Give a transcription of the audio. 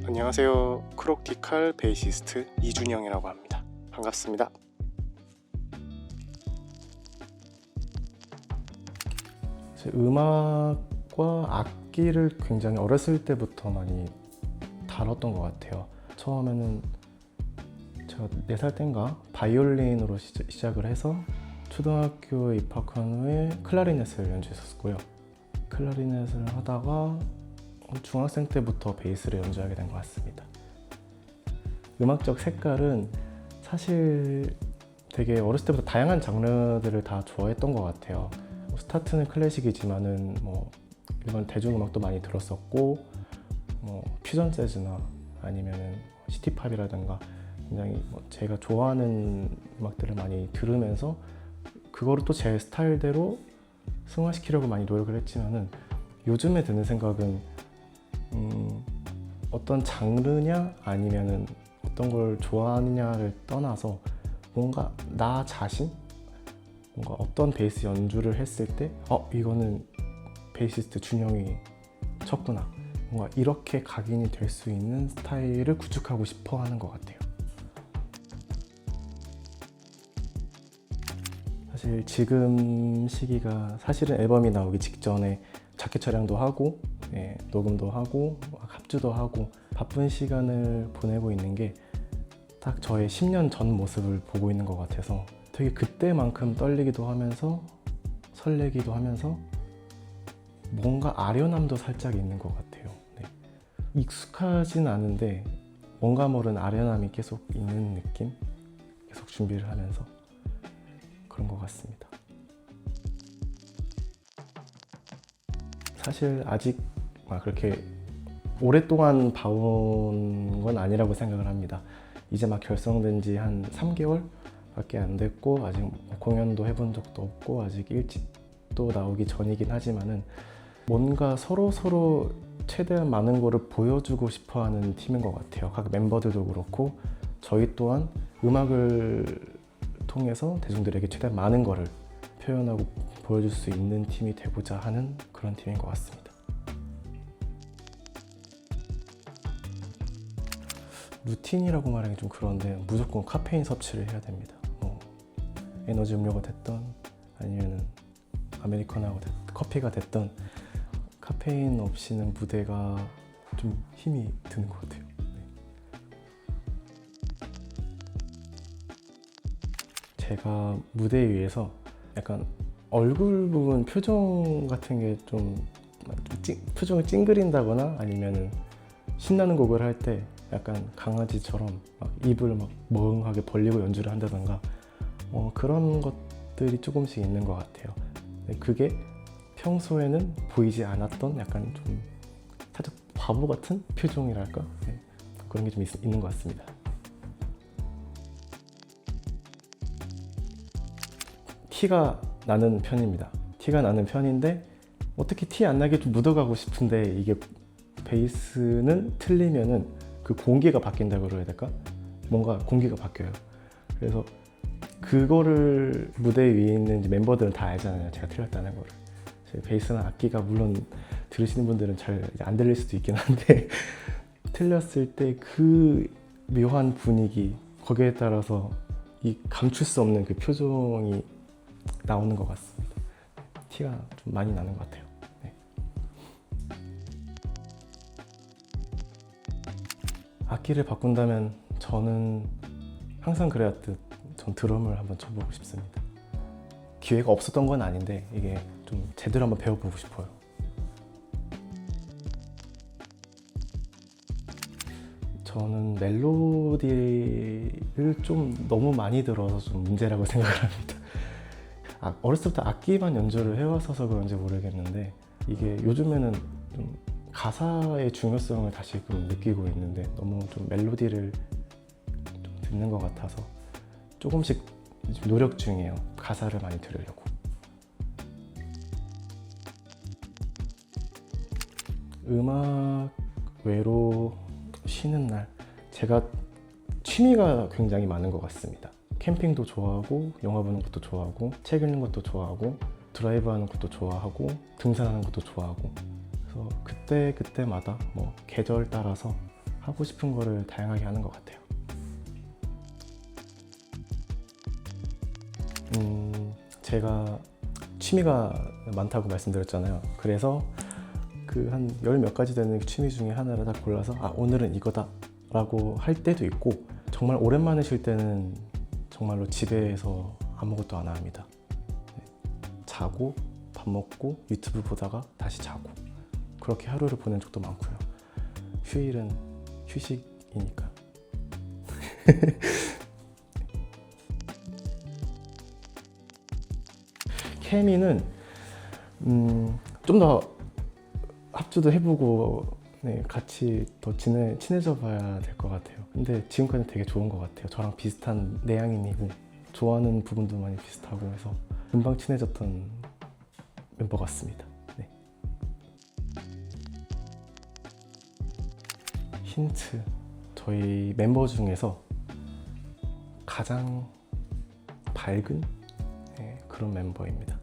안녕하세요. 크록티칼 베이시스트 이준영이라고 합니다. 반갑습니다. 음악과 악기를 굉장히 어렸을 때부터 많이 다뤘던 것 같아요. 처음에는 제가 4살 땐가 바이올린으로 시작을 해서 초등학교에 입학한 후에 클라리넷을 연주했었고요. 클라리넷을 하다가 중학생 때부터 베이스를 연주하게 된 것 같습니다. 음악적 색깔은 사실 되게 어렸을 때부터 다양한 장르들을 다 좋아했던 것 같아요. 스타트는 클래식이지만은 일반 대중음악도 많이 들었었고, 퓨전 재즈나 아니면은 시티팝이라든가 굉장히 제가 좋아하는 음악들을 많이 들으면서 그거를 또 제 스타일대로 승화시키려고 많이 노력을 했지만은 요즘에 드는 생각은 어떤 장르냐 아니면은 어떤 걸 좋아하느냐를 떠나서 뭔가 나 자신? 뭔가 어떤 베이스 연주를 했을 때 이거는 베이시스트 준영이 쳤구나, 뭔가 이렇게 각인이 될 수 있는 스타일을 구축하고 싶어 하는 것 같아요. 사실 지금 시기가 사실은 앨범이 나오기 직전에 자켓 촬영도 하고 녹음도 하고 합주도 하고 바쁜 시간을 보내고 있는 게 딱 저의 10년 전 모습을 보고 있는 것 같아서 되게 그때만큼 떨리기도 하면서 설레기도 하면서 뭔가 아련함도 살짝 있는 것 같아요. 익숙하진 않은데 뭔가 모른 아련함이 계속 있는 느낌? 계속 준비를 하면서 그런 것 같습니다. 사실 아직 그렇게 오랫동안 봐온 건 아니라고 생각을 합니다. 이제 결성된 지 한 3개월 밖에 안 됐고 아직 공연도 해본 적도 없고 아직 1집도 나오기 전이긴 하지만은 뭔가 서로 최대한 많은 거를 보여주고 싶어 하는 팀인 것 같아요. 각 멤버들도 그렇고 저희 또한 음악을 통해서 대중들에게 최대한 많은 거를 표현하고 보여줄 수 있는 팀이 되고자 하는 그런 팀인 것 같습니다. 루틴이라고 말하기 좀 그런데 무조건 카페인 섭취를 해야 됩니다. 에너지 음료가 됐던 아니면 아메리카노가 커피가 됐던 카페인 없이는 무대가 좀 힘이 드는 것 같아요. 제가 무대 위에서 약간 얼굴 부분 표정 같은 게 좀 표정을 찡그린다거나 아니면은 신나는 곡을 할 때 약간 강아지처럼 입을 멍하게 벌리고 연주를 한다던가 그런 것들이 조금씩 있는 것 같아요. 그게 평소에는 보이지 않았던 약간 좀 살짝 바보 같은 표정이랄까? 그런 게 좀 있는 것 같습니다. 티가 나는 편입니다. 티가 나는 편인데 어떻게 티 안 나게 좀 묻어가고 싶은데 이게 베이스는 틀리면은 그 공기가 바뀐다고 그래야 될까? 뭔가 공기가 바뀌어요. 그래서 그거를 무대 위에 있는 멤버들은 다 알잖아요. 제가 틀렸다는 거를. 제 베이스나 악기가 물론 들으시는 분들은 잘 안 들릴 수도 있긴 한데 틀렸을 때 그 묘한 분위기, 거기에 따라서 이 감출 수 없는 그 표정이 나오는 것 같습니다. 티가 좀 많이 나는 것 같아요. 악기를 바꾼다면 저는 항상 그래왔듯 전 드럼을 한번 쳐보고 싶습니다. 기회가 없었던 건 아닌데 이게 좀 제대로 한번 배워보고 싶어요. 저는 멜로디를 좀 너무 많이 들어서 좀 문제라고 생각을 합니다. 어렸을 때부터 악기만 연주를 해왔어서 그런지 모르겠는데 이게 요즘에는 좀 가사의 중요성을 다시금 느끼고 있는데 너무 좀 멜로디를 좀 듣는 것 같아서 조금씩 노력 중이에요. 가사를 많이 들으려고. 음악 외로 쉬는 날, 제가 취미가 굉장히 많은 것 같습니다. 캠핑도 좋아하고 영화 보는 것도 좋아하고 책 읽는 것도 좋아하고 드라이브 하는 것도 좋아하고 등산하는 것도 좋아하고 그래서 그때마다 계절 따라서 하고 싶은 거를 다양하게 하는 것 같아요. 제가 취미가 많다고 말씀드렸잖아요. 그래서 그 한 열 몇 가지 되는 취미 중에 하나를 딱 골라서 오늘은 이거다 라고 할 때도 있고, 정말 오랜만에 쉴 때는 정말로 집에서 아무것도 안 합니다. 자고 밥 먹고 유튜브 보다가 다시 자고, 그렇게 하루를 보낸 적도 많고요. 휴일은 휴식이니까. 케미는 좀 더 합주도 해보고 같이 더 친해져 봐야 될 것 같아요. 근데 지금까지 되게 좋은 것 같아요. 저랑 비슷한 내향인이고 좋아하는 부분도 많이 비슷하고 해서 금방 친해졌던 멤버 같습니다. 네. 힌트, 저희 멤버 중에서 가장 밝은 그런 멤버입니다.